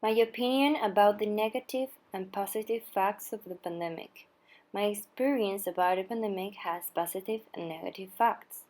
My opinion about the negative and positive facts of the pandemic. My experience about the pandemic has positive and negative facts.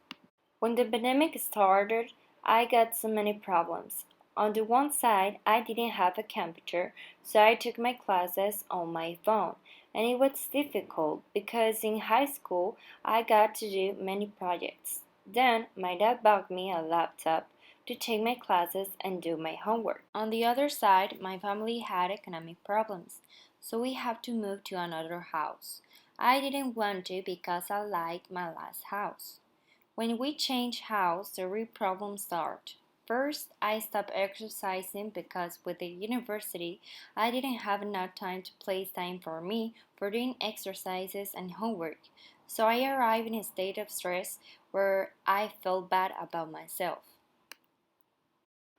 When the pandemic started, I got so many problems. On the one side, I didn't have a computer, so I took my classes on my phone, and it was difficult because in high school I got to do many projects. Then my dad bought me a laptop to take my classes and do my homework. On the other side, my family had economic problems, so we had to move to another house. I didn't want to because I liked my last house. When we change house, the real problems start. First, I stopped exercising because with the university, I didn't have enough time to place time for me for doing exercises and homework. So I arrived in a state of stress where I felt bad about myself.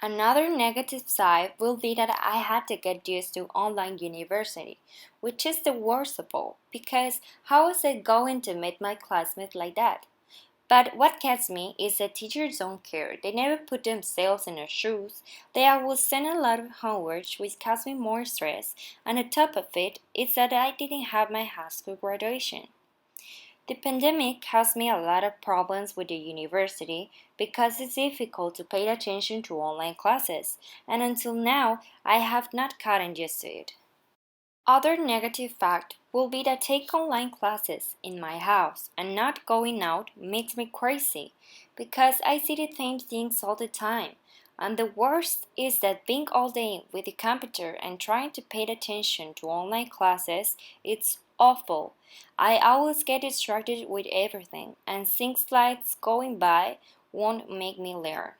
Another negative side will be that I had to get used to online university, which is the worst of all, because how was I going to meet my classmates like that? But what gets me is that teachers don't care. They never put themselves in their shoes. They always send a lot of homework, which caused me more stress, and on top of it, it's that I didn't have my high school graduation. The pandemic caused me a lot of problems with the university because it's difficult to pay attention to online classes, and until now, I have not gotten used to it. Other negative fact will be that take online classes in my house and not going out makes me crazy because I see the same things all the time. And the worst is that being all day with the computer and trying to pay attention to online classes, it's awful. I always get distracted with everything and things slides going by won't make me learn.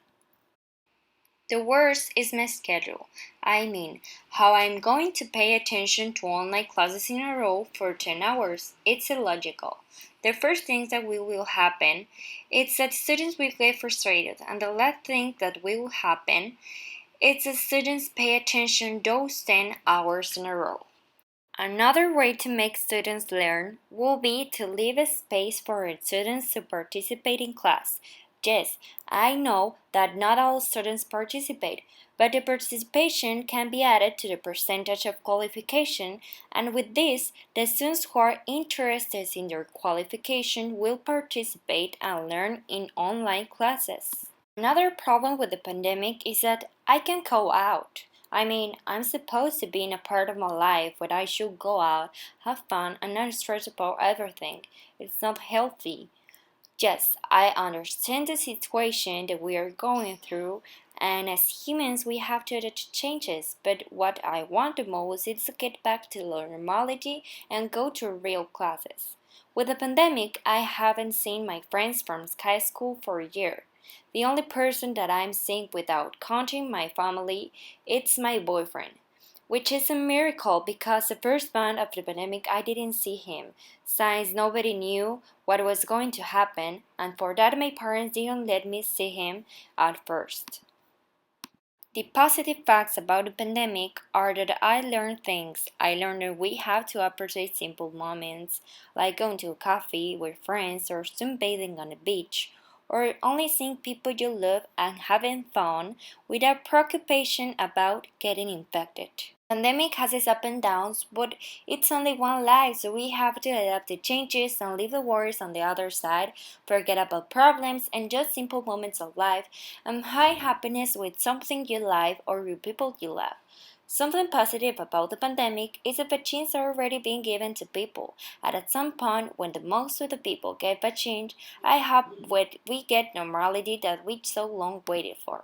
The worst is my schedule. I mean, how I'm going to pay attention to online classes in a row for 10 hours. It's illogical. The first thing that will happen is that students will get frustrated, and the last thing that will happen is that students pay attention those 10 hours in a row. Another way to make students learn will be to leave a space for students to participate in class. Yes, I know that not all students participate, but the participation can be added to the percentage of qualification, and with this, the students who are interested in their qualification will participate and learn in online classes. Another problem with the pandemic is that I can go out. I mean, I'm supposed to be in a part of my life where I should go out, have fun, and not stress about everything. It's not healthy. Yes, I understand the situation that we are going through, and as humans, we have to adapt to changes. But what I want the most is to get back to normality and go to real classes. With the pandemic, I haven't seen my friends from high school for a year. The only person that I'm seeing without counting my family, it's my boyfriend, which is a miracle because the first month of the pandemic I didn't see him, since nobody knew what was going to happen, and for that my parents didn't let me see him at first. The positive facts about the pandemic are that I learned things. I learned that we have to appreciate simple moments, like going to a coffee with friends or sunbathing on the beach, or only seeing people you love and having fun without preoccupation about getting infected. Pandemic has its ups and downs, but it's only one life, so we have to adapt to changes and leave the worries on the other side, forget about problems and just simple moments of life, and find happiness with something you like or with people you love. Something positive about the pandemic is that vaccines are already being given to people, and at some point, when the most of the people get vaccinated, I hope we get normality that we so long waited for.